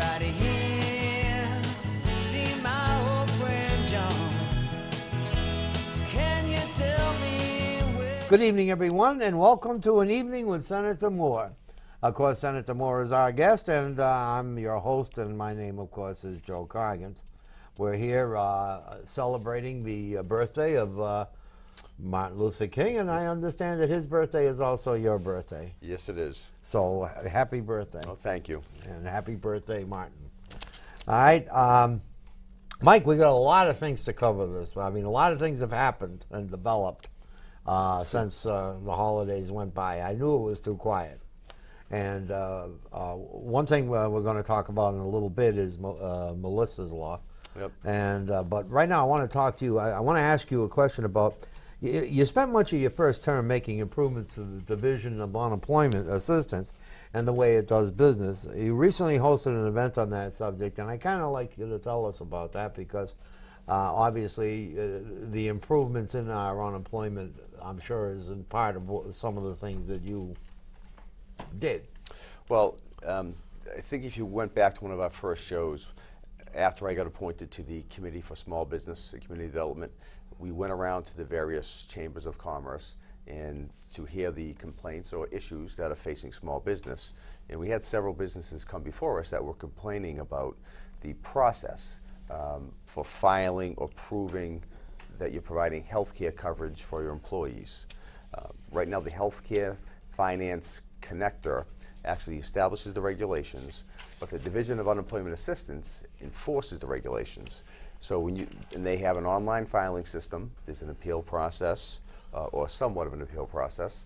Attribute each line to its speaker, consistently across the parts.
Speaker 1: anybody here see my old friend John? Can you tell me where?
Speaker 2: Good evening, everyone, and welcome to an evening with Senator Moore. Of course, Senator Moore is our guest, and I'm your host, and my name, of course, is Joe Coggins. We're here celebrating the birthday of Martin Luther King, and I understand that his birthday is also your birthday.
Speaker 3: Yes, it is.
Speaker 2: So, happy birthday.
Speaker 3: Oh, thank you.
Speaker 2: And happy birthday, Martin. All right, Mike, we got a lot of things to cover this. I mean, a lot of things have happened and developed since the holidays went by. I knew it was too quiet. And one thing we're going to talk about in a little bit is Melissa's Law.
Speaker 3: Yep.
Speaker 2: And but right now, I want to talk to you. I want to ask you a question about. You spent much of your first term making improvements to the Division of Unemployment Assistance and the way it does business. You recently hosted an event on that subject, and I kind of like you to tell us about that because obviously the improvements in our unemployment, I'm sure, is in part of some of the things that you did.
Speaker 3: Well, I think if you went back to one of our first shows, after I got appointed to the Committee for Small Business and Community Development, we went around to the various chambers of commerce and to hear the complaints or issues that are facing small business. And we had several businesses come before us that were complaining about the process for filing or proving that you're providing health care coverage for your employees. Right now, the Healthcare Finance Connector actually establishes the regulations, but the Division of Unemployment Assistance enforces the regulations. So and they have an online filing system. There's an appeal process, or somewhat of an appeal process.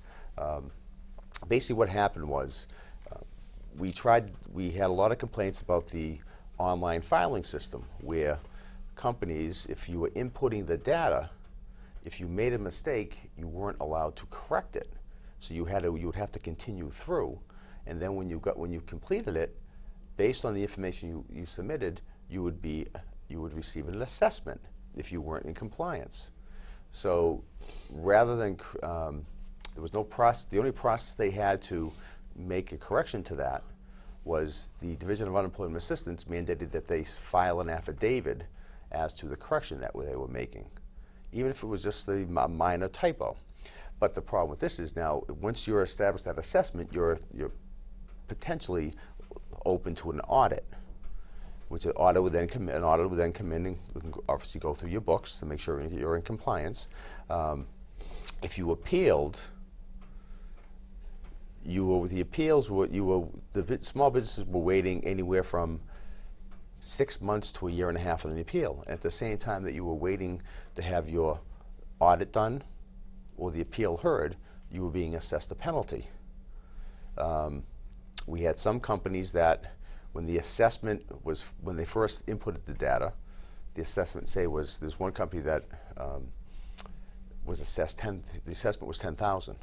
Speaker 3: Basically, what happened was we had a lot of complaints about the online filing system, where companies, if you were inputting the data, if you made a mistake, you weren't allowed to correct it. So you would have to continue through, and then when you completed it, based on the information you submitted, you would receive an assessment if you weren't in compliance. So rather than there was no process, the only process they had to make a correction to that was the Division of Unemployment Assistance mandated that they file an affidavit as to the correction that they were making, even if it was just a minor typo. But the problem with this is now, once you're established that assessment, you're potentially open to an audit, which an auditor would then come in and obviously go through your books to make sure you're in compliance. If you appealed, the small businesses were waiting anywhere from 6 months to a year and a half on the appeal. At the same time that you were waiting to have your audit done or the appeal heard, you were being assessed a penalty. We had some companies that when the assessment was, when they first inputted the data, the assessment there's one company that was assessed the assessment was 10,000.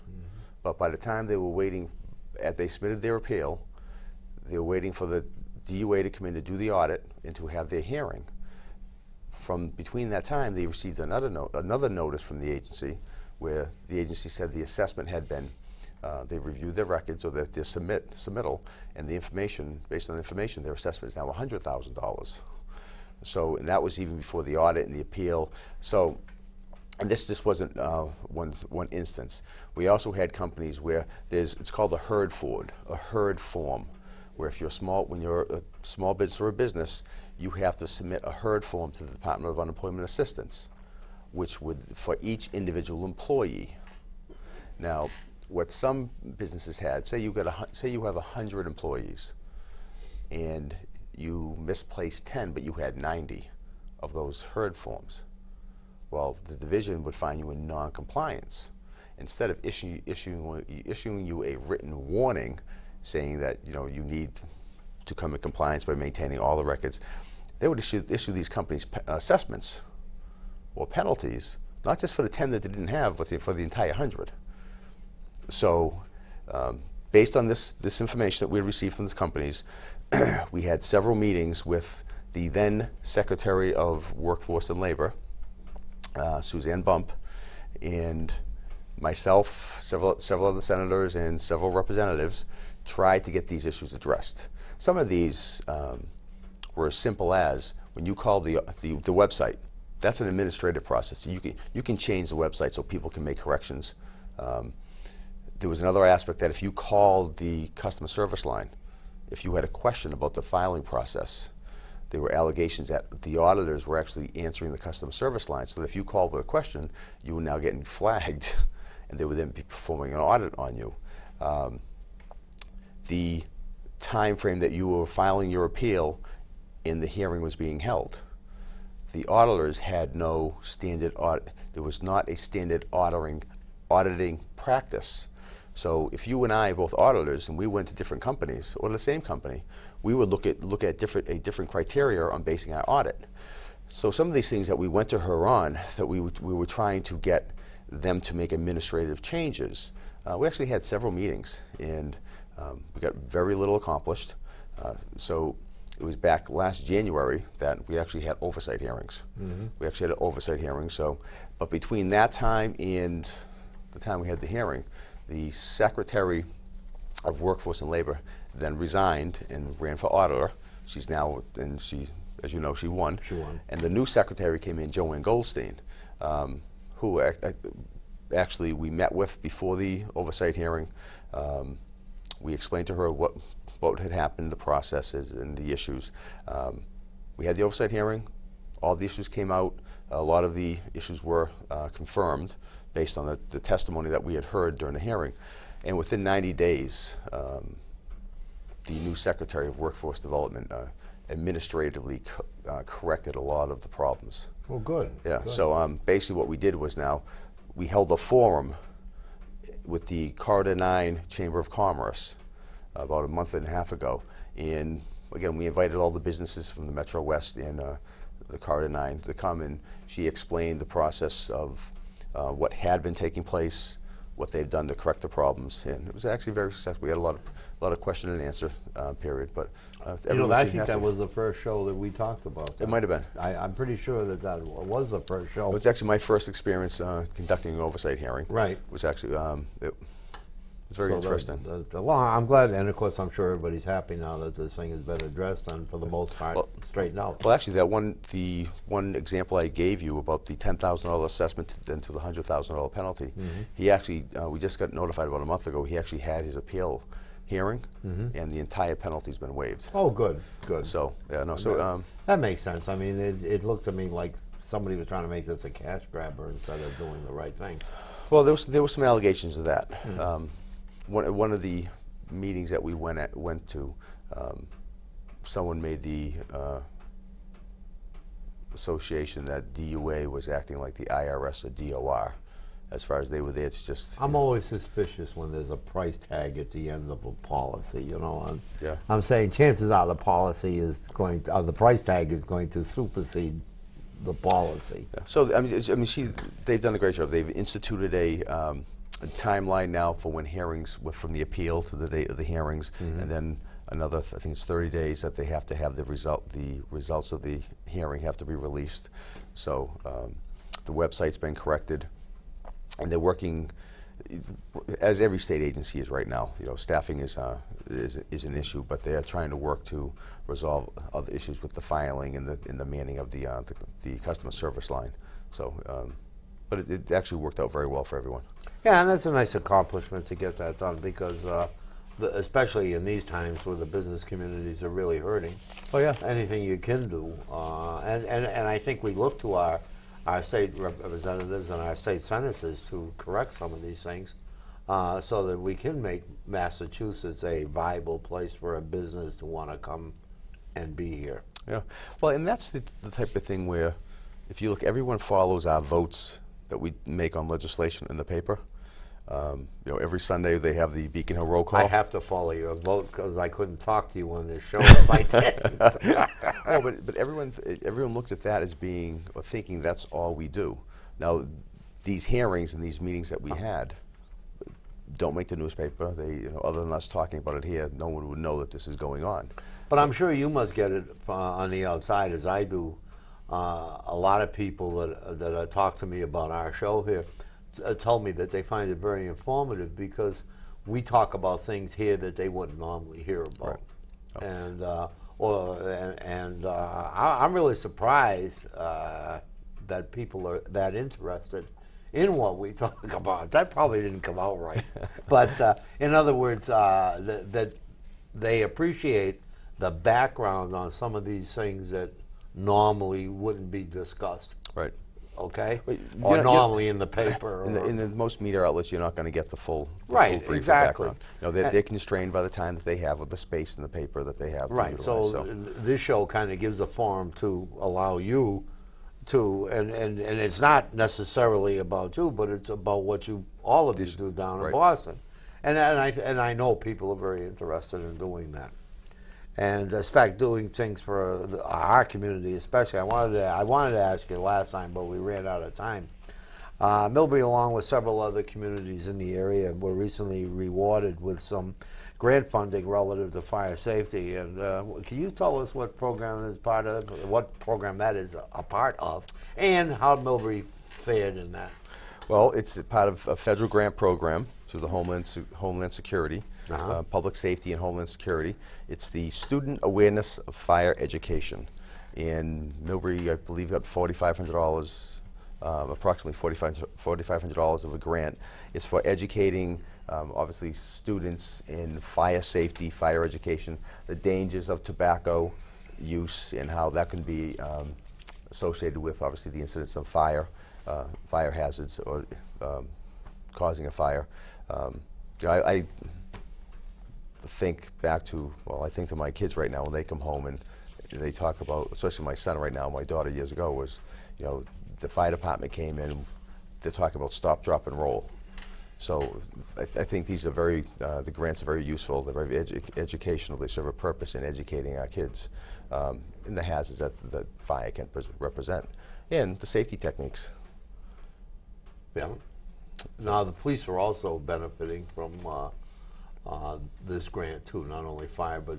Speaker 3: But by the time they were waiting, they submitted their appeal, they were waiting for the DUA to come in to do the audit and to have their hearing. Between that time, they received another notice from the agency where the agency said the assessment had been, they reviewed their records or their submittal, and the information, based on the information, their assessment is now $100,000. So, and that was even before the audit and the appeal. So, and this just wasn't one instance. We also had companies where it's called a HERD form, where if when you're a small business or a business, you have to submit a HERD form to the Department of Unemployment Assistance, which would, for each individual employee. Now, what some businesses had, say you have 100 employees, and you misplaced 10, but you had 90 of those HERD forms. Well, the division would find you in non-compliance. Instead of issuing you a written warning saying that you need to come in compliance by maintaining all the records, they would issue these companies assessments or penalties, not just for the 10 that they didn't have, but for the entire 100. So, based on this information that we received from these companies, we had several meetings with the then Secretary of Workforce and Labor, Suzanne Bump, and myself, several other senators, and several representatives tried to get these issues addressed. Some of these were as simple as when you call the website. That's an administrative process. You can change the website so people can make corrections. There was another aspect that if you called the customer service line, if you had a question about the filing process, there were allegations that the auditors were actually answering the customer service line. So that if you called with a question, you were now getting flagged, and they would then be performing an audit on you. The time frame that you were filing your appeal and the hearing was being held, the auditors had no standard audit. There was not a standard auditing practice. So if you and I are both auditors and we went to different companies or the same company, we would look at different criteria on basing our audit. So some of these things that we went to her on, that we were trying to get them to make administrative changes. We actually had several meetings, and we got very little accomplished. So it was back last January that we actually had oversight hearings. We actually had an oversight hearing. So, but between that time and the time we had the hearing, the Secretary of Workforce and Labor then resigned and ran for auditor. She's now, and she, as you know, she won.
Speaker 2: She won.
Speaker 3: And the new secretary came in, Joanne Goldstein, who actually we met with before the oversight hearing. We explained to her what had happened, the processes and the issues. We had the oversight hearing. All the issues came out. A lot of the issues were confirmed based on the testimony that we had heard during the hearing. And within 90 days, the new Secretary of Workforce Development administratively corrected a lot of the problems.
Speaker 2: Well, good.
Speaker 3: Yeah,
Speaker 2: good.
Speaker 3: so basically what we did was now, we held a forum with the Corridor 9 Chamber of Commerce about a month and a half ago. And again, we invited all the businesses from the Metro West and the Corridor 9 to come, and she explained the process of what had been taking place, what they've done to correct the problems, and it was actually very successful. We had a lot of question and answer period, but
Speaker 2: you know, I think
Speaker 3: happy.
Speaker 2: that was the first show that we talked about.
Speaker 3: It might have been.
Speaker 2: I'm pretty sure that was the first show.
Speaker 3: It was actually my first experience conducting an oversight hearing.
Speaker 2: Right.
Speaker 3: It was actually it was very interesting.
Speaker 2: Well, I'm glad, and of course, I'm sure everybody's happy now that this thing has been addressed and for the most part straightened out.
Speaker 3: Well, actually, the one example I gave you about the $10,000 assessment then to the $100,000 penalty, he actually, we just got notified about a month ago, he actually had his appeal hearing, and the entire penalty's been waived.
Speaker 2: Oh, good, good.
Speaker 3: So, yeah, no, so.
Speaker 2: That makes sense. I mean, it looked to me like somebody was trying to make this a cash grabber instead of doing the right thing.
Speaker 3: Well, there was some allegations of that. One of the meetings that we went to, someone made the association that DUA was acting like the IRS or DOR, as far as they were there to just.
Speaker 2: I'm always suspicious when there's a price tag at the end of a policy. You know,
Speaker 3: Yeah.
Speaker 2: I'm saying chances are the policy is going, the price tag is going to supersede the policy.
Speaker 3: Yeah. So I mean, they've done a great job. They've instituted a timeline now for when hearings, from the appeal to the date of the hearings, and then another, I think it's 30 days that they have to have the results of the hearing have to be released. So the website's been corrected, and they're working, as every state agency is right now. You know, staffing is an issue, but they are trying to work to resolve other issues with the filing and the manning of the customer service line. So, but it actually worked out very well for everyone.
Speaker 2: Yeah, and that's a nice accomplishment to get that done because, especially in these times where the business communities are really hurting.
Speaker 3: Oh yeah.
Speaker 2: Anything you can do, and I think we look to our state representatives and our state senators to correct some of these things, so that we can make Massachusetts a viable place for a business to want to come and be here.
Speaker 3: Yeah. Well, and that's the type of thing where, if you look, everyone follows our votes that we make on legislation in the paper. You know, every Sunday they have the Beacon Hill roll call.
Speaker 2: I have to follow your vote because I couldn't talk to you on this show if I didn't.
Speaker 3: Oh, but everyone looks at that as being, or thinking that's all we do. Now, these hearings and these meetings that we had don't make the newspaper. They, you know, other than us talking about it here, no one would know that this is going on.
Speaker 2: But I'm sure you must get it on the outside, as I do. A lot of people that talk to me about our show here tell me that they find it very informative because we talk about things here that they wouldn't normally hear about.
Speaker 3: Right. Oh.
Speaker 2: And I'm really surprised that people are that interested in what we talk about. That probably didn't come out right, but in other words, that they appreciate the background on some of these things that normally wouldn't be discussed.
Speaker 3: Right.
Speaker 2: Okay,
Speaker 3: But
Speaker 2: or normally in the paper.
Speaker 3: In the most media outlets, you're not going to get the full
Speaker 2: Right,
Speaker 3: brief of
Speaker 2: exactly.
Speaker 3: background. You know, they're constrained by the time that they have with the space in the paper that they have.
Speaker 2: Right.
Speaker 3: To
Speaker 2: So,
Speaker 3: utilize,
Speaker 2: this show kind of gives a forum to allow you to, and it's not necessarily about you, but it's about what you all of you do down in
Speaker 3: right.
Speaker 2: Boston, and I know people are very interested in doing that, and in fact doing things for our community especially. I wanted to ask you last time, but we ran out of time. Millbury, along with several other communities in the area, were recently rewarded with some grant funding relative to fire safety. And can you tell us what program is part of, what program that is a part of, and how Millbury fared in that?
Speaker 3: Well, it's a part of a federal grant program through the Homeland Security, Public Safety and Homeland Security. It's the Student Awareness of Fire Education. And Millbury, I believe, got $4,500. Approximately $4,500 of a grant. It's for educating, obviously, students in fire safety, fire education, the dangers of tobacco use, and how that can be associated with, obviously, the incidents of fire, fire hazards, or causing a fire. I think back to, I think to my kids right now when they come home and they talk about, especially my son right now, my daughter years ago was, the fire department came in, they're talking about stop, drop, and roll. So I think these are the grants are very useful, they're very educational, they serve a purpose in educating our kids in the hazards that fire can represent, and the safety techniques.
Speaker 2: Yeah. Now the police are also benefiting from this grant too, not only fire, but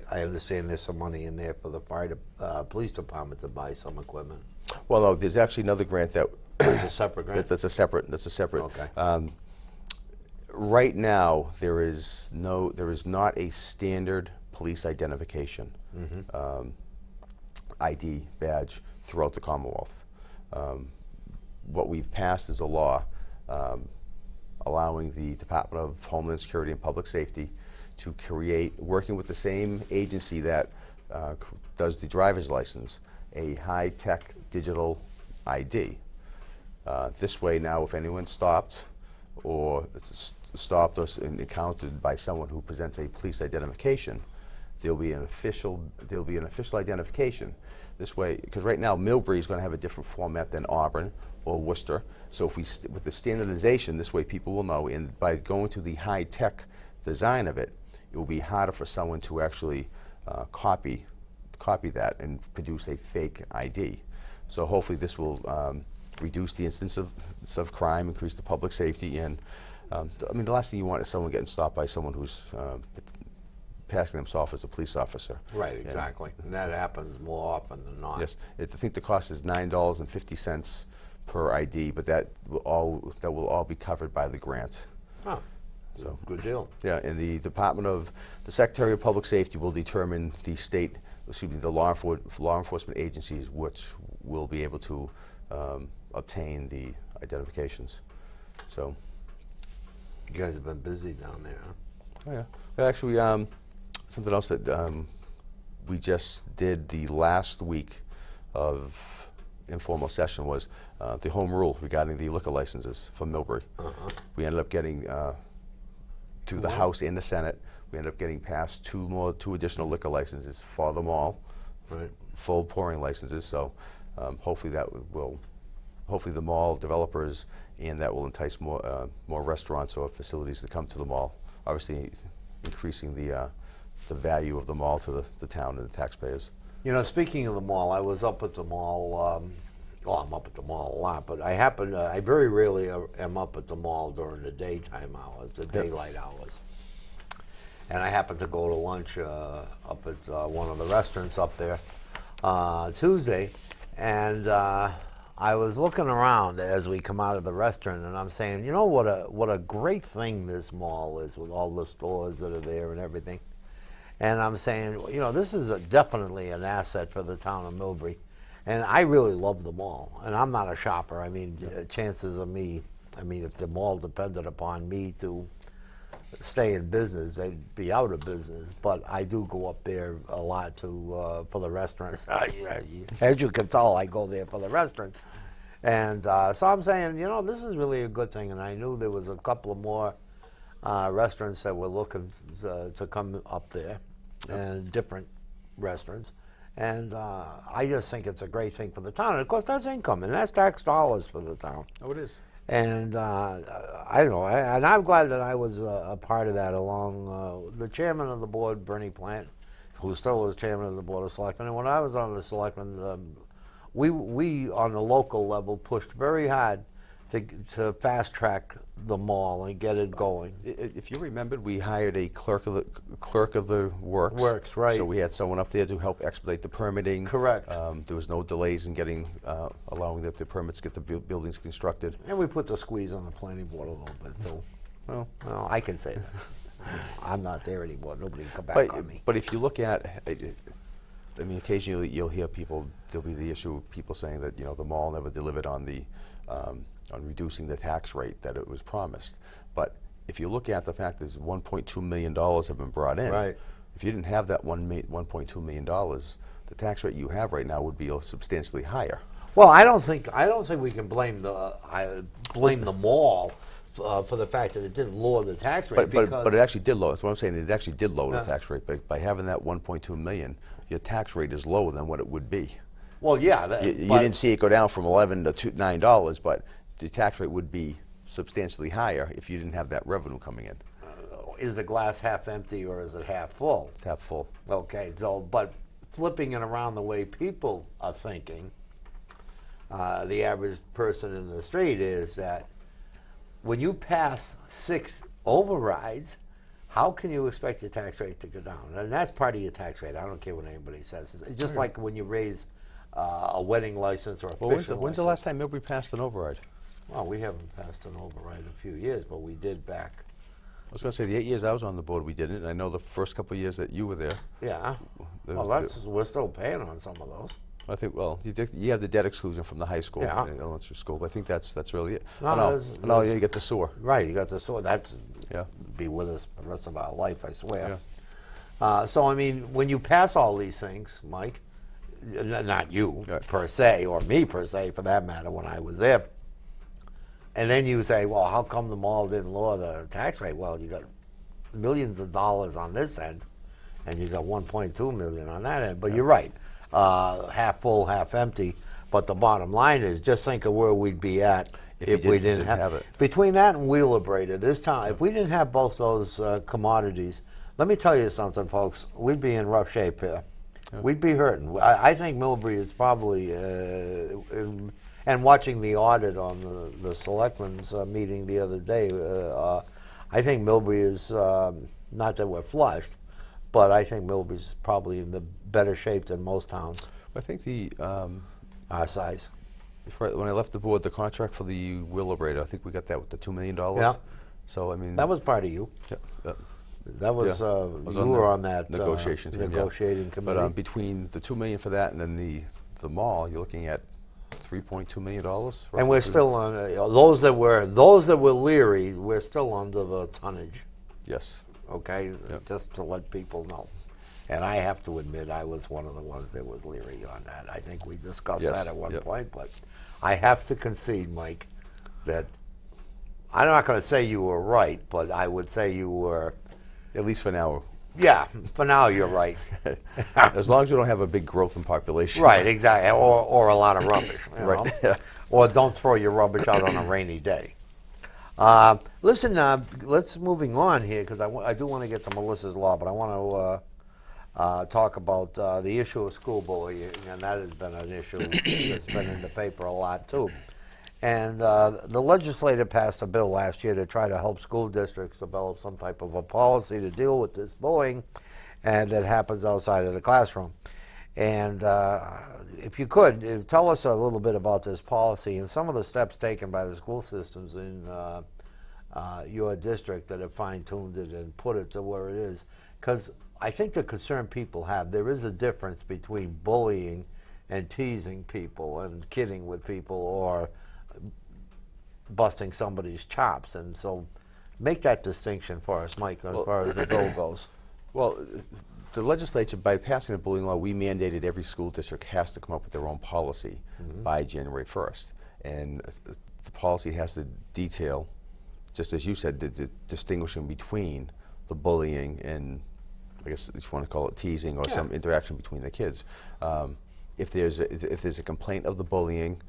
Speaker 2: I understand there's some money in there for the police department to buy some equipment.
Speaker 3: Well, no, there's actually another grant that
Speaker 2: It's a separate grant.
Speaker 3: that's a separate.
Speaker 2: Okay.
Speaker 3: Right now, there is not a standard police identification ID badge throughout the Commonwealth. What we've passed is a law allowing the Department of Homeland Security and Public Safety to create, working with the same agency that does the driver's license, a high-tech digital ID. This way now, if anyone's stopped or encountered by someone who presents a police identification, there'll be an official identification. This way, because right now Millbury is going to have a different format than Auburn or Worcester. So if with the standardization, this way people will know. And by going to the high-tech design of it, it will be harder for someone to actually copy that and produce a fake ID. So hopefully this will reduce the incidence of crime, increase the public safety, and the last thing you want is someone getting stopped by someone who's passing themselves as a police officer.
Speaker 2: Right, exactly. And that happens more often than not.
Speaker 3: Yes, I think the cost is $9.50 per ID, but that will all be covered by the grant.
Speaker 2: Oh, so good deal.
Speaker 3: Yeah, and the Secretary of Public Safety will determine the law enforcement agencies which will be able to obtain the identifications. So,
Speaker 2: you guys have been busy down there, huh?
Speaker 3: Oh yeah. Actually, something else that we just did the last week of informal session was the home rule regarding the liquor licenses for Millbury. We ended up getting to the House and the Senate. We ended up getting passed two additional liquor licenses for the mall,
Speaker 2: Right.
Speaker 3: full pouring licenses. So hopefully the mall developers, and that will entice more restaurants or facilities to come to the mall. Obviously, increasing the value of the mall to the town and the taxpayers.
Speaker 2: Speaking of the mall, I was up at the mall. I'm up at the mall a lot, but I very rarely am up at the mall during the daytime hours, the daylight hours. And I happened to go to lunch up at one of the restaurants up there Tuesday, and I was looking around as we come out of the restaurant, and I'm saying, what a great thing this mall is with all the stores that are there and everything. And I'm saying, you know, this is definitely an asset for the town of Millbury. And I really love the mall. And I'm not a shopper. I mean, chances of me, I mean, if the mall depended upon me to stay in business, they'd be out of business. But I do go up there a lot to for the restaurants. As you can tell, I go there for the restaurants. And so I'm saying, you know, this is really a good thing. And I knew there was a couple of more restaurants that were looking to come up there, and different restaurants. And I just think it's a great thing for the town. And of course, that's income, and that's tax dollars for the town.
Speaker 3: Oh, it is.
Speaker 2: And I don't know, and I'm glad that I was a part of that, along the chairman of the board, Bernie Plant, who still is chairman of the Board of Selectmen. And when I was on the selectmen, we on the local level pushed very hard to fast track the mall and get it going.
Speaker 3: If you remembered, we hired a clerk of the works.
Speaker 2: Works, right.
Speaker 3: So we had someone up there to help expedite the permitting.
Speaker 2: Correct.
Speaker 3: There was no delays in getting, allowing the permits to get the buildings constructed.
Speaker 2: And we put the squeeze on the planning board a little bit too.
Speaker 3: Well,
Speaker 2: I can say that. I'm not there anymore. Nobody can come back on me.
Speaker 3: But if you look at, I mean, occasionally you'll hear people, there'll be the issue of people saying that, you know, the mall never delivered on the, on reducing the tax rate that it was promised. But if you look at the fact that $1.2 million have been brought in,
Speaker 2: Right.
Speaker 3: if you didn't have that $1.2 million, the tax rate you have right now would be substantially higher.
Speaker 2: Well, I don't think we can blame the mall for the fact that it didn't lower the tax rate.
Speaker 3: But it actually did lower. That's what I'm saying. It actually did lower the tax rate. But by having that 1.2 million, your tax rate is lower than what it would be.
Speaker 2: Well, yeah.
Speaker 3: You didn't see it go down from $11 to $9, but the tax rate would be substantially higher if you didn't have that revenue coming in.
Speaker 2: Is the glass half empty or is it half full?
Speaker 3: It's half full.
Speaker 2: Okay, so but flipping it around the way people are thinking, the average person in the street, is that when you pass 6 overrides, how can you expect your tax rate to go down? And that's part of your tax rate. I don't care what anybody says. It's just like when you raise a wedding license or a fishing license.
Speaker 3: When's the last time Millbury passed an override?
Speaker 2: Well, we haven't passed an override in a few years, but we did back.
Speaker 3: I was going to say the 8 years I was on the board, we didn't. And I know the first couple of years that you were there.
Speaker 2: Yeah. Well, we're still paying on some of those.
Speaker 3: I think, well, you have the debt exclusion from the high school,
Speaker 2: Yeah.
Speaker 3: elementary school, but I think that's really it.
Speaker 2: No,
Speaker 3: You get the sewer.
Speaker 2: Right, you got the sewer. That's
Speaker 3: Yeah.
Speaker 2: be with us the rest of our life, I swear.
Speaker 3: Yeah.
Speaker 2: So, I mean, when you pass all these things, Mike, not you
Speaker 3: Right.
Speaker 2: per se, or me per se, for that matter, when I was there, and then you say, well, how come the mall didn't lower the tax rate? Well, you got millions of dollars on this end, and you got 1.2 million on that end. But you're right, half full, half empty. But the bottom line is, just think of where we'd be at if we didn't have it. Between that and Wheelabrator, this town, if we didn't have both those commodities, let me tell you something, folks, we'd be in rough shape here. Yeah. We'd be hurting. I think Millbury is probably, and watching the audit on the selectmen's meeting the other day, I think Millbury is, not that we're flushed, but I think Millbury's probably in the better shape than most towns
Speaker 3: I think the
Speaker 2: our size.
Speaker 3: when I left the board, the contract for the Wheelabrator, I think we got that with the $2 million.
Speaker 2: Yeah.
Speaker 3: So I mean
Speaker 2: That was part of you.
Speaker 3: Yeah,
Speaker 2: That was,
Speaker 3: I was
Speaker 2: you were on that
Speaker 3: negotiation team,
Speaker 2: negotiating committee.
Speaker 3: But between the $2 million for that and then the mall, you're looking at $3.2 million.
Speaker 2: And we're still on those that were leery. We're still under the tonnage.
Speaker 3: Yes.
Speaker 2: Okay,
Speaker 3: Yep.
Speaker 2: just to let people know. And I have to admit, I was one of the ones that was leery on that. I think we discussed
Speaker 3: Yes,
Speaker 2: that at one
Speaker 3: yep.
Speaker 2: point, but I have to concede, Mike, that I'm not going to say you were right, but I would say you were.
Speaker 3: At least for now.
Speaker 2: Yeah, for now you're right.
Speaker 3: As long as we don't have a big growth in population.
Speaker 2: Right, exactly, or a lot of rubbish. You
Speaker 3: Right.
Speaker 2: know? Or don't throw your rubbish out on a rainy day. Listen, let's moving on here, because I do want to get to Melissa's Law, but I want to talk about the issue of school bullying, and that has been an issue that's been in the paper a lot too. And the legislature passed a bill last year to try to help school districts develop some type of a policy to deal with this bullying, and that happens outside of the classroom. And if you could, tell us a little bit about this policy and some of the steps taken by the school systems in your district that have fine-tuned it and put it to where it is. Because I think the concern people have, there is a difference between bullying and teasing people and kidding with people or busting somebody's chops. And so make that distinction for us, Mike, as far as the bill goes.
Speaker 3: Well, the legislature, by passing the bullying law, we mandated every school district has to come up with their own policy by January 1st. And the policy has to detail, just as you said, the distinguishing between the bullying and, I guess if you want to call it teasing or some interaction between the kids. If there's a complaint of the bullying,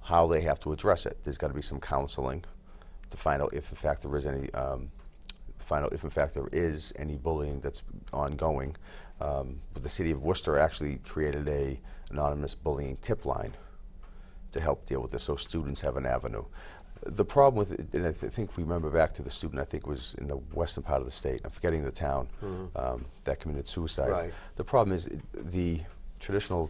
Speaker 3: how they have to address it. There's got to be some counseling to find out if in fact there is any bullying that's ongoing. But the city of Worcester actually created a anonymous bullying tip line to help deal with this, so students have an avenue. The problem with it, and I think if we remember back to the student, I think was in the western part of the state, I'm forgetting the town, that committed suicide.
Speaker 2: Right.
Speaker 3: The problem is the traditional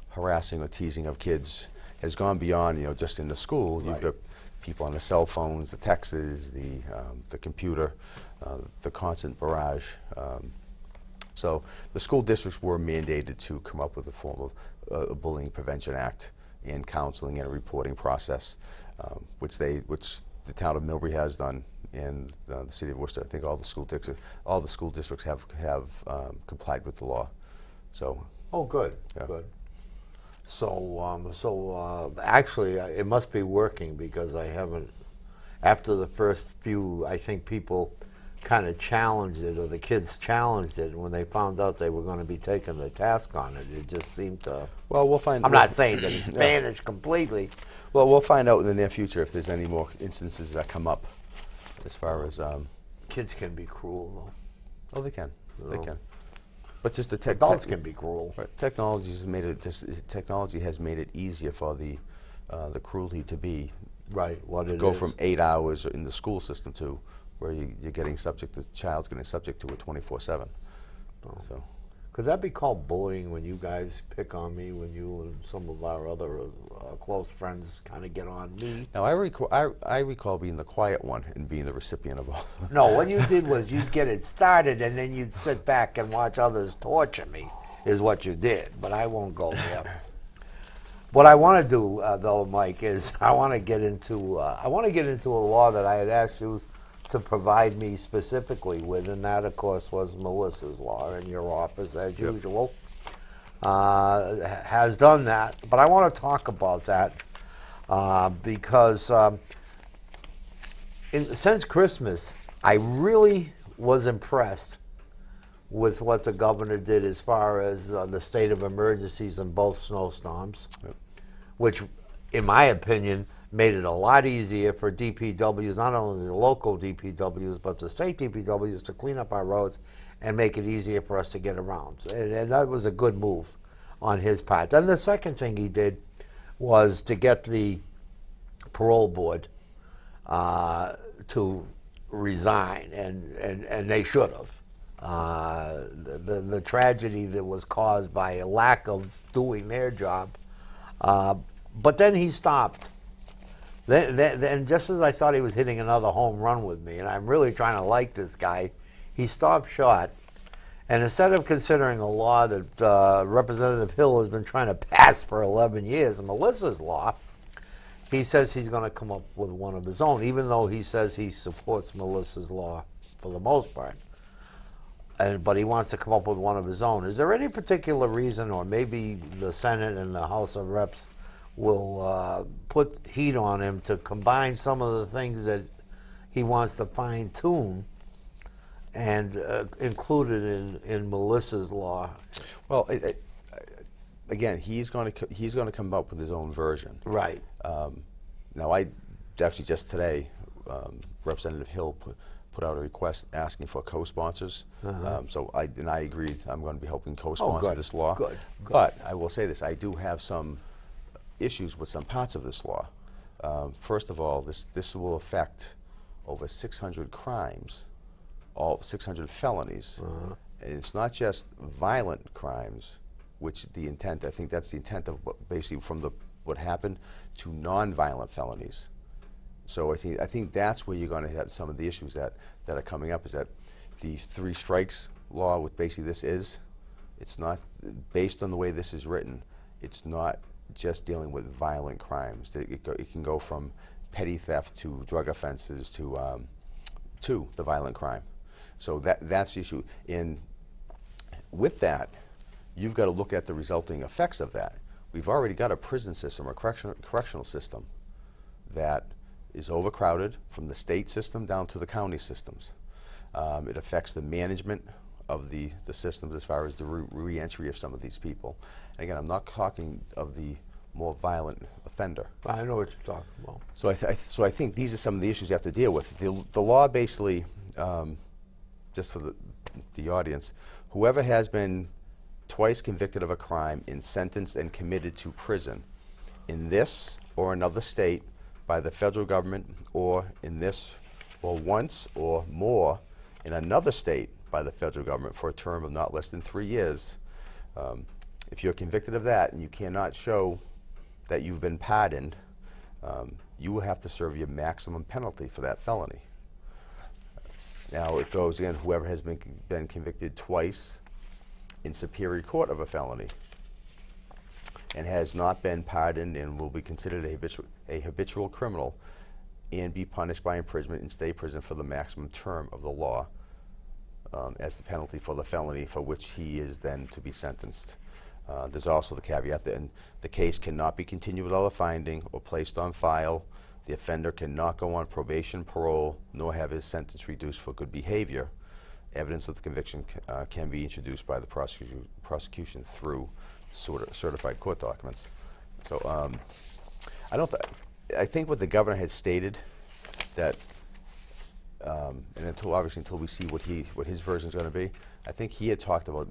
Speaker 3: harassing or teasing of kids has gone beyond, just in the school. You've got people on the cell phones, the texts, the computer, the constant barrage. So the school districts were mandated to come up with a form of a Bullying Prevention Act and counseling and a reporting process, which the town of Millbury has done, and the city of Worcester. I think all the school districts have complied with the law. So.
Speaker 2: Oh, good, good. So actually, it must be working because I haven't. After the first few, I think people kind of challenged it, or the kids challenged it, and when they found out they were going to be taking the task on it, it just seemed to.
Speaker 3: Well, we'll find.
Speaker 2: I'm not saying that it's vanished completely.
Speaker 3: Well, we'll find out in the near future if there's any more instances that come up, as far as.
Speaker 2: Kids can be cruel, though.
Speaker 3: Oh, they can.
Speaker 2: No.
Speaker 3: They can. But just the
Speaker 2: adults can be cruel.
Speaker 3: Right. Technology has made it easier for the cruelty to be.
Speaker 2: Right. What it
Speaker 3: go
Speaker 2: is.
Speaker 3: from 8 hours in the school system to where you're getting subject. The child's getting subject to it 24/7.
Speaker 2: Oh.
Speaker 3: So.
Speaker 2: Could that be called bullying when you guys pick on me, when you and some of our other close friends kind of get on me?
Speaker 3: Now, I recall being the quiet one and being the recipient of all.
Speaker 2: No, what you did was you'd get it started and then you'd sit back and watch others torture me, is what you did. But I won't go there. What I want to do, though, Mike, is I want to get into a law that I had asked you to provide me specifically with, and that, of course, was Melissa's law, and your office, as usual, has done that. But I want to talk about that because since Christmas, I really was impressed with what the governor did as far as the state of emergencies in both snowstorms, which, in my opinion, made it a lot easier for DPWs, not only the local DPWs, but the state DPWs, to clean up our roads and make it easier for us to get around. And that was a good move on his part. Then the second thing he did was to get the parole board to resign, and they should have. The tragedy that was caused by a lack of doing their job. But then he stopped. Then just as I thought he was hitting another home run with me, and I'm really trying to like this guy, he stopped short. And instead of considering a law that Representative Hill has been trying to pass for 11 years, Melissa's law, he says he's going to come up with one of his own, even though he says he supports Melissa's law for the most part. But he wants to come up with one of his own. Is there any particular reason, or maybe the Senate and the House of Reps will put heat on him to combine some of the things that he wants to fine-tune and include it in Melissa's law?
Speaker 3: Well, again, he's going to come up with his own version.
Speaker 2: Right.
Speaker 3: Now, I actually just today, Representative Hill put out a request asking for co-sponsors. So I agreed I'm going to be helping co-sponsor this law.
Speaker 2: Good.
Speaker 3: But I will say this: I do have some issues with some parts of this law. First of all, this will affect over 600 crimes, all 600 felonies. And it's not just violent crimes, which I think that's the intent of basically from what happened to non-violent felonies. So I think that's where you're going to have some of the issues that are coming up, is that these 3 strikes law, what basically this is, it's not, based on the way this is written, it's not just dealing with violent crimes. It can go from petty theft to drug offenses to the violent crime. So that's the issue. With that, you've got to look at the resulting effects of that. We've already got a prison system, a correctional system that is overcrowded from the state system down to the county systems. It affects the management of the systems as far as the re-entry of some of these people. And again, I'm not talking of the more violent offender.
Speaker 2: I know what you're talking about.
Speaker 3: So I think these are some of the issues you have to deal with. The law basically, just for the audience, whoever has been twice convicted of a crime and sentenced and committed to prison in this or another state by the federal government, or in this or once or more in another state by the federal government for a term of not less than 3 years, if you're convicted of that and you cannot show that you've been pardoned, you will have to serve your maximum penalty for that felony. Now it goes again, whoever has been convicted twice in Superior Court of a felony and has not been pardoned and will be considered a habitual criminal and be punished by imprisonment in state prison for the maximum term of the law as the penalty for the felony for which he is then to be sentenced. There's also the caveat that the case cannot be continued without a finding or placed on file. The offender cannot go on probation, parole, nor have his sentence reduced for good behavior. Evidence of the conviction can be introduced by the prosecution through certified court documents. So I think what the governor had stated that, and until we see what his version is going to be, I think he had talked about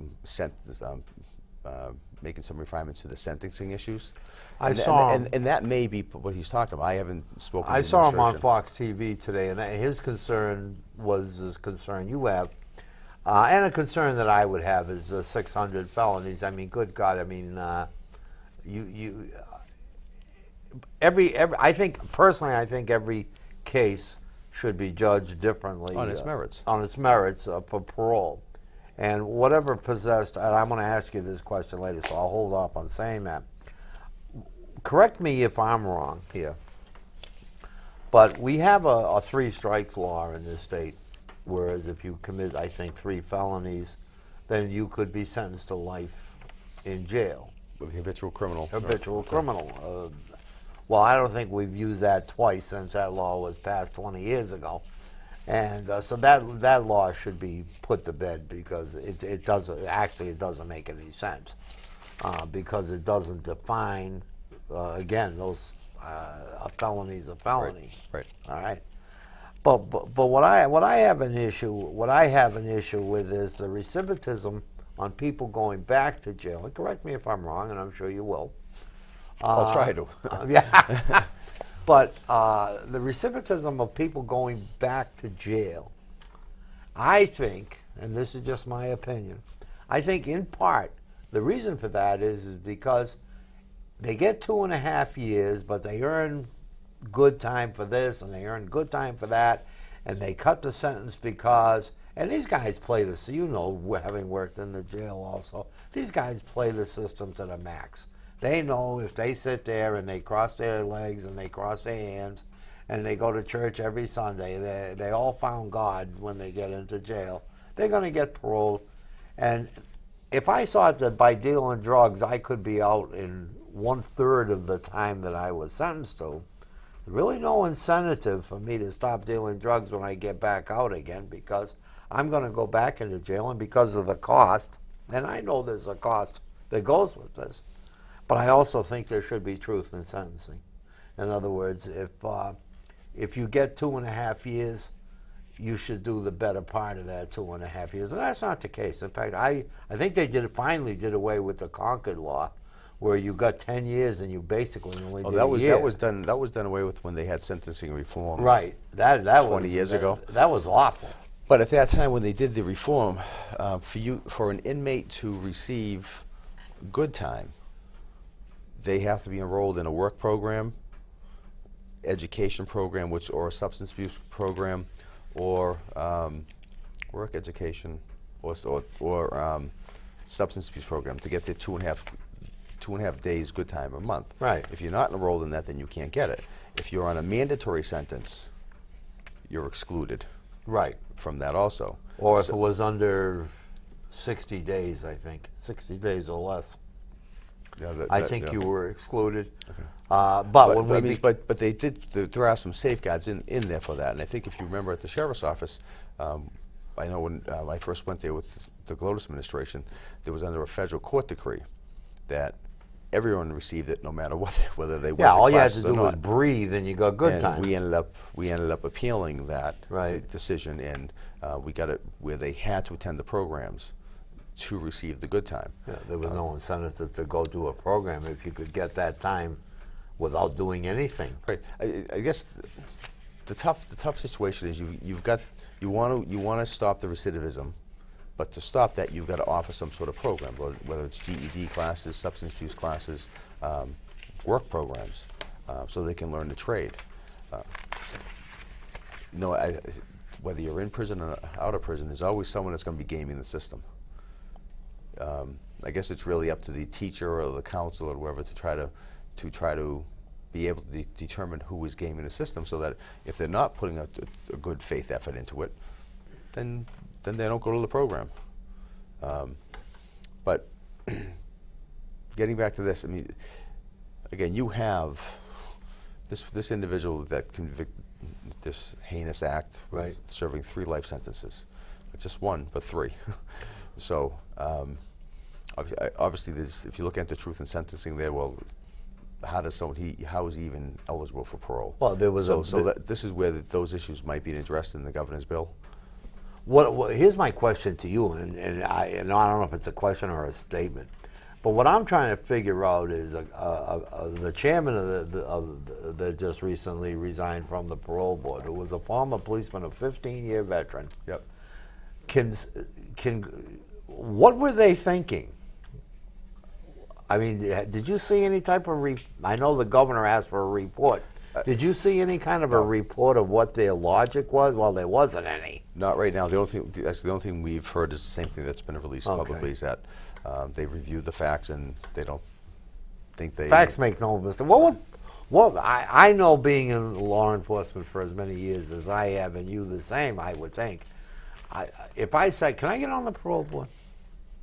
Speaker 3: making some refinements to the sentencing issues.
Speaker 2: I saw him.
Speaker 3: And that may be what he's talking about. I haven't spoken to
Speaker 2: I
Speaker 3: him
Speaker 2: saw
Speaker 3: in
Speaker 2: him on
Speaker 3: research.
Speaker 2: Fox TV today, and his concern was this concern you have, and a concern that I would have is 600 felonies. I mean, good God! I mean, I think personally, I think every case should be judged differently
Speaker 3: On its merits.
Speaker 2: On its merits for parole, and whatever possessed. And I'm going to ask you this question later, so I'll hold off on saying that. Correct me if I'm wrong here, but we have a 3 strikes law in this state, whereas if you commit, I think, 3 felonies, then you could be sentenced to life in jail.
Speaker 3: With a habitual criminal.
Speaker 2: Habitual criminal. Well, I don't think we've used that twice since that law was passed 20 years ago. And so that law should be put to bed because it doesn't make any sense because it doesn't define, again, those a felony is a felony.
Speaker 3: Right.
Speaker 2: All right. But what I have an issue with is the recidivism on people going back to jail. And correct me if I'm wrong, and I'm sure you will.
Speaker 3: I'll try to.
Speaker 2: Yeah. But the recidivism of people going back to jail, I think, and this is just my opinion, I think in part the reason for that is because they get 2.5 years, but they earn good time for this and they earn good time for that, and they cut the sentence because, and these guys play this, you know, having worked in the jail also, these guys play the system to the max. They know if they sit there and they cross their legs and they cross their hands and they go to church every Sunday, they all found God when they get into jail, they're going to get paroled. And if I thought that by dealing drugs I could be out in 1/3 of the time that I was sentenced to, really no incentive for me to stop dealing drugs when I get back out again because I'm going to go back into jail, and because of the cost, and I know there's a cost that goes with this, but I also think there should be truth in sentencing. In other words, if you get 2.5 years, you should do the better part of that 2.5 years. And that's not the case. In fact, I think they finally did away with the Concord law, where you got 10 years and you basically only did a year.
Speaker 3: That was done away with when they had sentencing reform.
Speaker 2: Right. That
Speaker 3: 20 years ago.
Speaker 2: That was awful.
Speaker 3: But at that time when they did the reform, for an inmate to receive good time, they have to be enrolled in a work program, education program, or a substance abuse program, or work education. or substance abuse program to get their 2.5 days good time a month.
Speaker 2: Right.
Speaker 3: If you're not enrolled in that, then you can't get it. If you're on a mandatory sentence, you're excluded
Speaker 2: Right.
Speaker 3: from that also.
Speaker 2: Or if
Speaker 3: So-
Speaker 2: it was under 60 days, I think, 60 days or less,
Speaker 3: Yeah, that-
Speaker 2: I
Speaker 3: that-
Speaker 2: think
Speaker 3: yeah.
Speaker 2: you were excluded.
Speaker 3: Okay.
Speaker 2: But when we
Speaker 3: but they did. There are some safeguards in there for that, and I think if you remember at the sheriff's office, I know when I first went there with the Glotus administration, there was under a federal court decree that everyone received it, no matter what, whether they went
Speaker 2: yeah,
Speaker 3: to
Speaker 2: all you had
Speaker 3: classes
Speaker 2: to
Speaker 3: or
Speaker 2: do was
Speaker 3: not.
Speaker 2: breathe, and you got good
Speaker 3: And
Speaker 2: time.
Speaker 3: we ended up appealing that
Speaker 2: Right.
Speaker 3: decision, and we got it where they had to attend the programs to receive the good time.
Speaker 2: Yeah, there was no incentive to go do a program if you could get that time without doing anything.
Speaker 3: Right. I guess the tough situation is you want to stop the recidivism, but to stop that you've got to offer some sort of program, whether it's GED classes, substance abuse classes, work programs, so they can learn the trade. Whether you're in prison or out of prison, there's always someone that's going to be gaming the system. I guess it's really up to the teacher or the counselor or whoever to try to be able to determine who is gaming the system, so that if they're not putting a good faith effort into it, then they don't go to the program. But getting back to this, I mean, again, you have this individual that convicted this heinous act, was
Speaker 2: Right.
Speaker 3: serving 3 life sentences, not just 1 but 3. So obviously, if you look at the truth in sentencing there, well, how is he even eligible for parole?
Speaker 2: Well, there was
Speaker 3: this is where those issues might be addressed in the governor's bill.
Speaker 2: Here's my question to you, and I don't know if it's a question or a statement, but what I'm trying to figure out is the chairman that just recently resigned from the parole board, who was a former policeman, a 15-year veteran.
Speaker 3: Yep.
Speaker 2: What were they thinking? I mean, did you see any type of I know the governor asked for a report. Did you see any kind of a report of what their logic was? Well, there wasn't any.
Speaker 3: Not right now. The only thing we've heard is the same thing that's been released publicly, is that they've reviewed the facts and they don't think they...
Speaker 2: Facts make no mistake. I know, being in law enforcement for as many years as I have, and you the same, I would think. If I say, can I get on the parole board?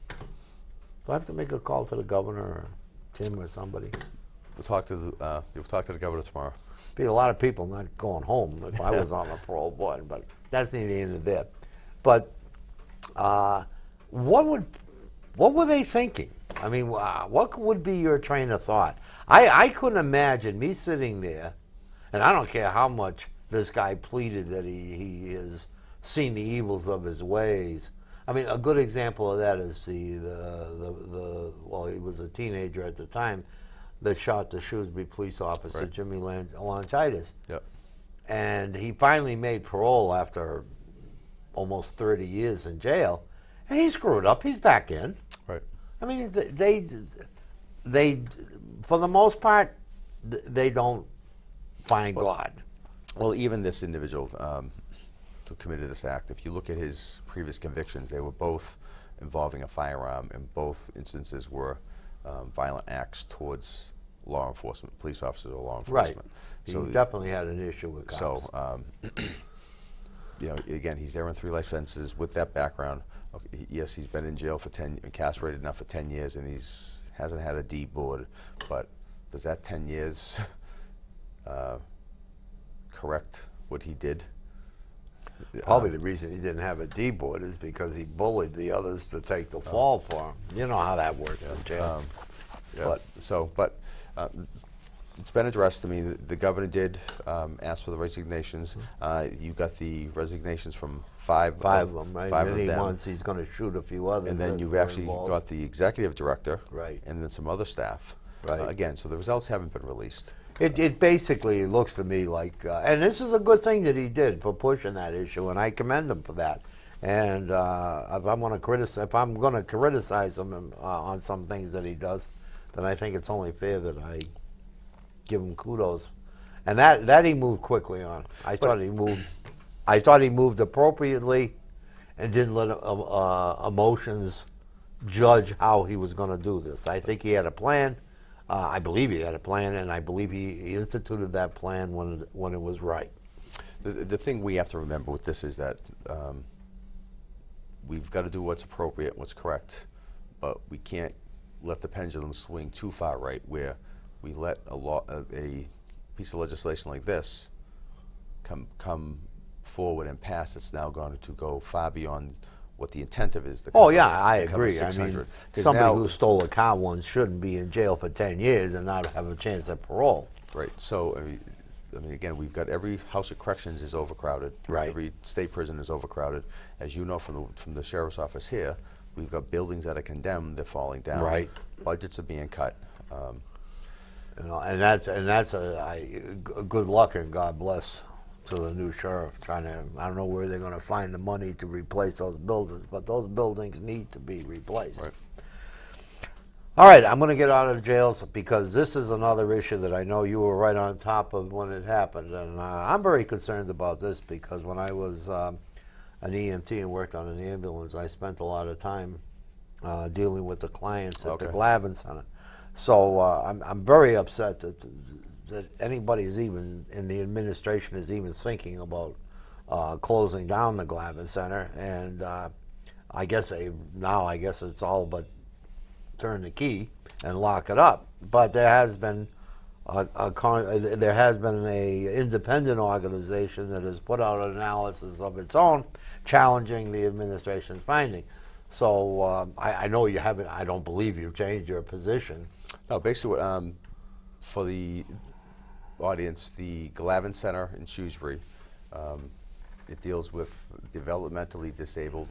Speaker 2: Do I have to make a call to the governor or Tim or somebody?
Speaker 3: You'll talk to the governor tomorrow.
Speaker 2: Be a lot of people not going home if I was on the parole board, but that's neither here nor there. But what were they thinking? I mean, what would be your train of thought? I couldn't imagine me sitting there, and I don't care how much this guy pleaded that he has seen the evils of his ways. I mean, a good example of that is well, he was a teenager at the time that shot the Shrewsbury police officer,
Speaker 3: Right.
Speaker 2: Jimmy Longitis.
Speaker 3: Yep.
Speaker 2: And he finally made parole after almost 30 years in jail. And he screwed up. He's back in.
Speaker 3: Right.
Speaker 2: I mean, they for the most part, they don't find God.
Speaker 3: Well, even this individual who committed this act, if you look at his previous convictions, they were both involving a firearm, and both instances were violent acts towards law enforcement, police officers or law enforcement.
Speaker 2: He
Speaker 3: So
Speaker 2: definitely had an issue with cops.
Speaker 3: So, again, he's there on 3 life sentences with that background. Okay, yes, he's been in jail for incarcerated now for 10 years, and hasn't had a D board. But does that 10 years correct what he did?
Speaker 2: Probably the reason he didn't have a D board is because he bullied the others to take the fall for him. You know how that works in jail.
Speaker 3: Yeah. But it's been addressed. I mean, the governor did ask for the resignations. You got the resignations from 5
Speaker 2: 5 of them, right?
Speaker 3: 5
Speaker 2: and
Speaker 3: of
Speaker 2: he
Speaker 3: them.
Speaker 2: wants, he's going to shoot a few others.
Speaker 3: And then
Speaker 2: that
Speaker 3: you've
Speaker 2: were
Speaker 3: actually
Speaker 2: involved.
Speaker 3: got the executive director,
Speaker 2: Right.
Speaker 3: and then some other staff.
Speaker 2: Right.
Speaker 3: Again, so the results haven't been released.
Speaker 2: It basically looks to me like, and this is a good thing that he did for pushing that issue, and I commend him for that. And if I'm going to criticize him on some things that he does, then I think it's only fair that I give him kudos. And that he moved quickly on. I thought he moved appropriately, and didn't let emotions judge how he was going to do this. I think he had a plan. I believe he had a plan, and I believe he instituted that plan when it was right.
Speaker 3: The thing we have to remember with this is that we've got to do what's appropriate, what's correct, but we can't let the pendulum swing too far right, where we let a piece of legislation like this come forward and pass. It's now going to go far beyond what the intent of it is.
Speaker 2: Oh yeah, I agree. I mean,
Speaker 3: 'Cause
Speaker 2: somebody
Speaker 3: now-
Speaker 2: who stole a car once shouldn't be in jail for 10 years and not have a chance at parole.
Speaker 3: Right. So, I mean, again, we've got every house of corrections is overcrowded.
Speaker 2: Right.
Speaker 3: Every state prison is overcrowded. As you know from the sheriff's office here, we've got buildings that are condemned. They're falling down.
Speaker 2: Right.
Speaker 3: Budgets are being cut.
Speaker 2: You know, and that's good luck and God bless to the new sheriff. I don't know where they're going to find the money to replace those buildings, but those buildings need to be replaced.
Speaker 3: Right.
Speaker 2: All right, I'm going to get out of jails because this is another issue that I know you were right on top of when it happened, and I'm very concerned about this because when I was an EMT and worked on an ambulance, I spent a lot of time dealing with the clients at the Glavin Center. So I'm very upset that anybody is even in the administration is even thinking about closing down the Glavin Center, and I guess it's all but turn the key and lock it up. But there has been an independent organization that has put out an analysis of its own, challenging the administration's finding. So I know you haven't. I don't believe you've changed your position.
Speaker 3: No, basically, for the audience, the Glavin Center in Shrewsbury, it deals with developmentally disabled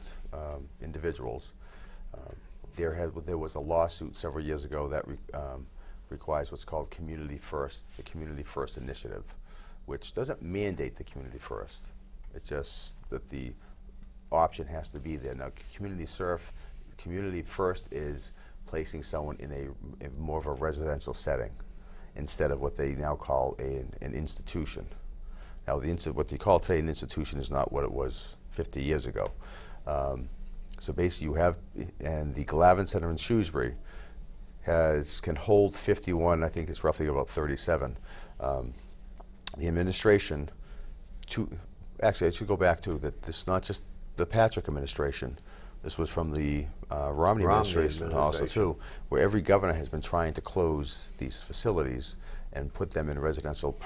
Speaker 3: individuals. There was a lawsuit several years ago that requires what's called Community First, the Community First Initiative, which doesn't mandate the Community First. It's just that the option has to be there. Now, Community First is placing someone in more of a residential setting instead of what they now call an institution. Now, what they call today an institution is not what it was 50 years ago. So basically, and the Glavin Center in Shrewsbury can hold 51. I think it's roughly about 37. The administration, actually, I should go back to that. This is not just the Patrick administration. This was from the Romney administration also too, where every governor has been trying to close these facilities and put them in residential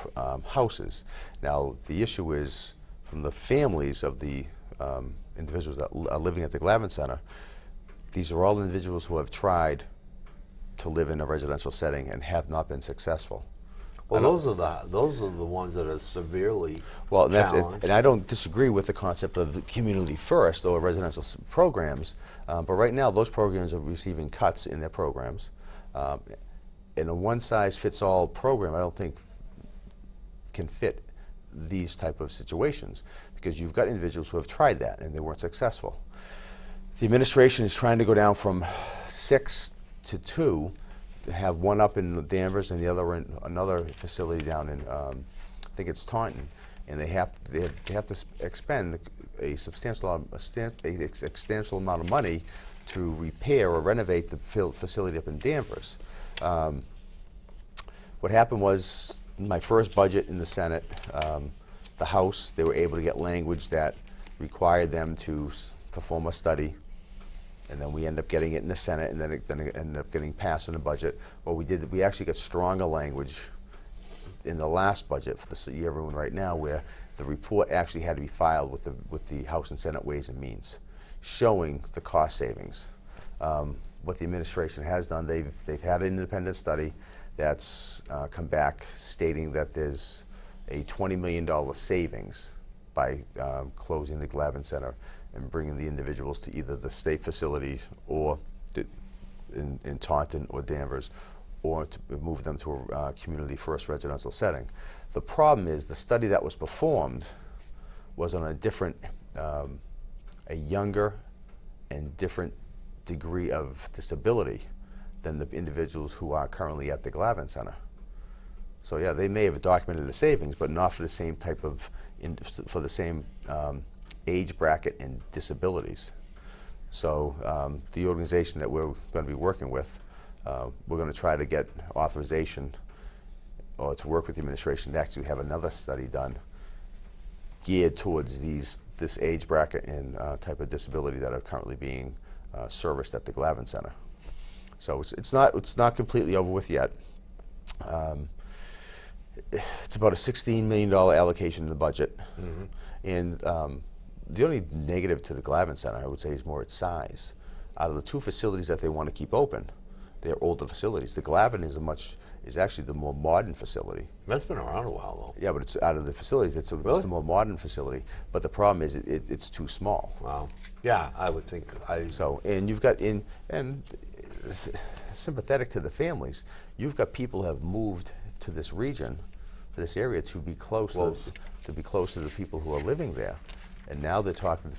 Speaker 3: houses. Now, the issue is from the families of the individuals that are living at the Glavin Center. These are all individuals who have tried to live in a residential setting and have not been successful.
Speaker 2: Well, those are the ones that are severely
Speaker 3: well,
Speaker 2: challenged.
Speaker 3: And I don't disagree with the concept of the Community First or residential programs, but right now those programs are receiving cuts in their programs. And a one-size-fits-all program, I don't think, can fit these type of situations because you've got individuals who have tried that and they weren't successful. The administration is trying to go down from 6 to 2, to have one up in Danvers and the other in another facility down in, I think it's Taunton, and they have to expend a substantial amount of money to repair or renovate the facility up in Danvers. What happened was, my first budget in the Senate, the House, they were able to get language that required them to perform a study, and then we ended up getting it in the Senate, and then it ended up getting passed in the budget. What we did, we actually got stronger language in the last budget for the year we're in right now, where the report actually had to be filed with the House and Senate Ways and Means, showing the cost savings. What the administration has done, they've had an independent study that's come back stating that there's a $20 million savings by closing the Glavin Center and bringing the individuals to either the state facilities or in Taunton or Danvers, or to move them to a Community First residential setting. The problem is the study that was performed was on a different, a younger and different degree of disability than the individuals who are currently at the Glavin Center. So yeah, they may have documented the savings, but not for the same type of, for the same age bracket and disabilities. So the organization that we're going to be working with, we're going to try to get authorization or to work with the administration to actually have another study done geared towards this age bracket and type of disability that are currently being serviced at the Glavin Center. So it's not completely over with yet. It's about a $16 million allocation in the budget, and the only negative to the Glavin Center, I would say, is more its size. Out of the two facilities that they want to keep open, they're older facilities. The Glavin is actually the more modern facility.
Speaker 2: That's been around a while, though.
Speaker 3: Yeah, but it's out of the facilities. It's the more modern facility. But the problem is it's too small.
Speaker 2: Wow. Yeah, I would think.
Speaker 3: So, and you've got and sympathetic to the families. You've got people who have moved to this region, to this area, to be close to the people who are living there. And now they're talking.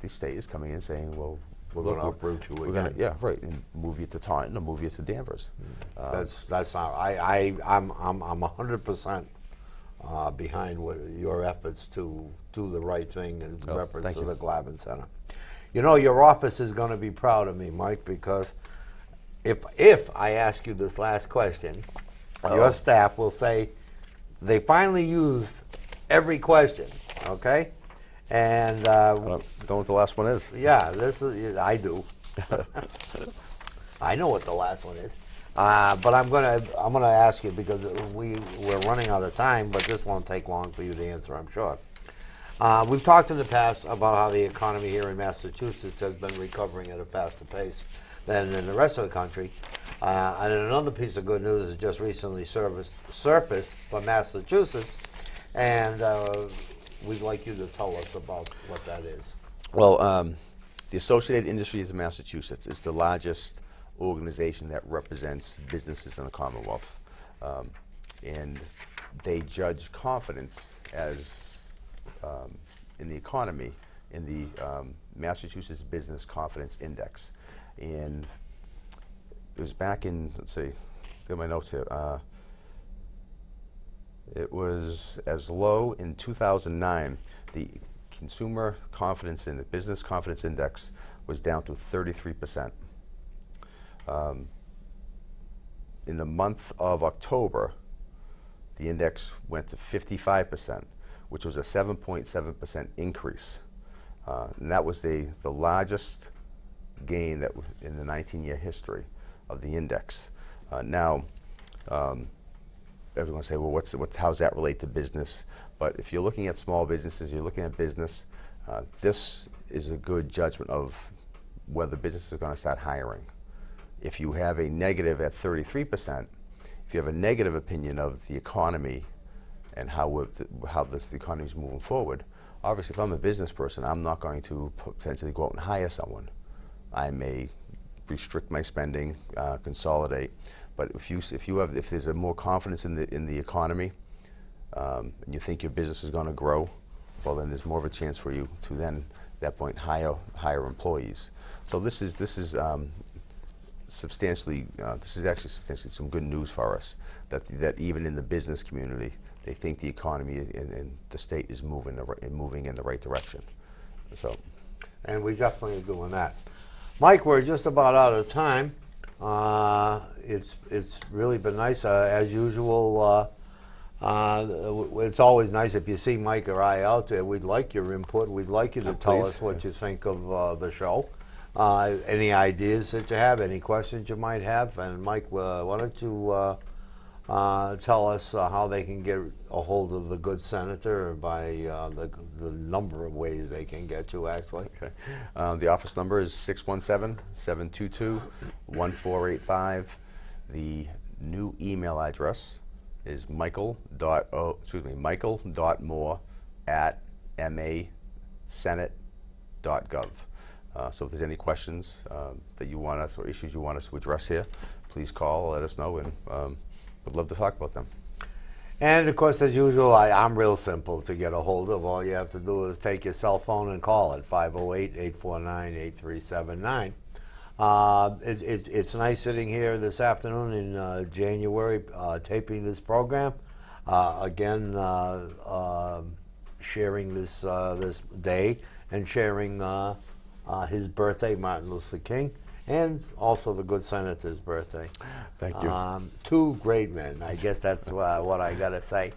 Speaker 3: The state is coming in saying, "Well,
Speaker 2: we're going to uproot you again."
Speaker 3: Yeah, right, and move you to Taunton or move you to Danvers.
Speaker 2: That's not. I'm 100% behind your efforts to do the right thing in reference to the Glavin Center. You know, your office is going to be proud of me, Mike, because if I ask you this last question, your staff will say they finally used every question. Okay. And
Speaker 3: don't know what the last one is.
Speaker 2: Yeah, I do. I know what the last one is, but I'm gonna ask you because we're running out of time. But this won't take long for you to answer, I'm sure. We've talked in the past about how the economy here in Massachusetts has been recovering at a faster pace than in the rest of the country. And another piece of good news is just recently surfaced for Massachusetts, and we'd like you to tell us about what that is.
Speaker 3: Well, the Associated Industries of Massachusetts is the largest organization that represents businesses in the Commonwealth. And they judge confidence as in the economy in the Massachusetts Business Confidence Index. And it was back in, let's see, get my notes here. It was as low in 2009. The Consumer Confidence in the Business Confidence Index was down to 33%. In the month of October, the index went to 55%, which was a 7.7% increase. And that was the largest gain that in the 19-year history of the index. Now, everyone say, well, how's that relate to business? But if you're looking at small businesses, you're looking at business, this is a good judgment of whether business is going to start hiring. If you have a negative at 33%, if you have a negative opinion of the economy and how the economy is moving forward, obviously if I'm a business person, I'm not going to potentially go out and hire someone. I may restrict my spending, consolidate. But if there's a more confidence in the economy, and you think your business is going to grow, well then there's more of a chance for you to then at that point hire employees. So this is substantially some good news for us that even in the business community they think the economy and the state is moving in the right direction. So,
Speaker 2: and we definitely are doing that. Mike, we're just about out of time. It's really been nice as usual. It's always nice if you see Mike or I out there. We'd like your input. We'd like you to tell us what you think of the show. Any ideas that you have, any questions you might have. And Mike, why don't you tell us how they can get a hold of the good senator by the number of ways they can get you, actually.
Speaker 3: Okay. The office number is 617-722-1485. The new email address is michael.moore@masenate.gov. So if there's any questions that you want us or issues you want us to address here, please call, let us know, and we'd love to talk about them.
Speaker 2: And of course, as usual, I'm real simple to get a hold of. All you have to do is take your cell phone and call it 508-849-8379. It's nice sitting here this afternoon in January taping this program. Again, sharing this day and sharing his birthday, Martin Luther King, and also the good senator's birthday.
Speaker 3: Thank you.
Speaker 2: Two great men. I guess that's what I got to say.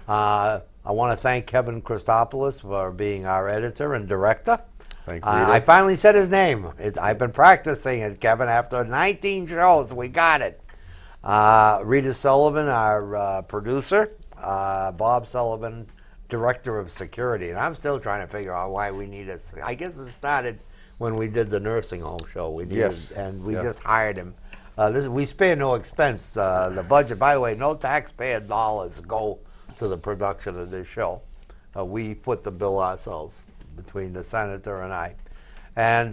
Speaker 2: I want to thank Kevin Christopoulos for being our editor and director.
Speaker 3: Thank you.
Speaker 2: I finally said his name. I've been practicing it, Kevin. After 19 shows, we got it. Rita Sullivan, our producer. Bob Sullivan, director of security. And I'm still trying to figure out why we need I guess it started when we did the nursing home show. We needed,
Speaker 3: Yes.
Speaker 2: and we just hired him. We spare no expense. The budget, by the way, no taxpayer dollars go to the production of this show. We put the bill ourselves, between the senator and I. And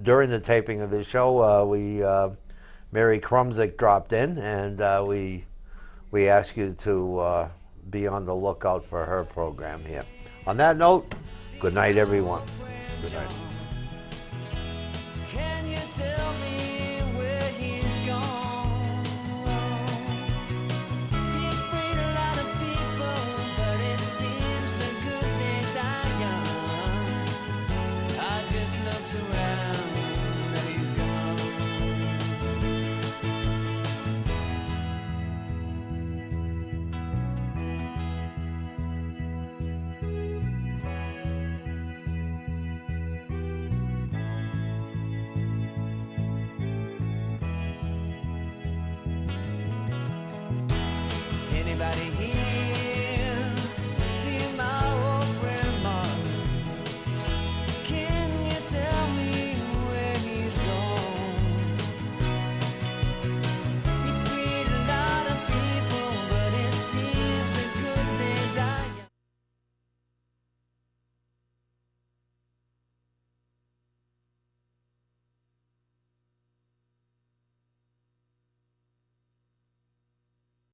Speaker 2: during the taping of this show, Mary Krumzik dropped in, and we ask you to be on the lookout for her program here. On that note, good night, everyone.
Speaker 3: Good night.
Speaker 1: Can you tell me where he's gone? He freed a lot of people, but it seems the good they die young. I just looked around.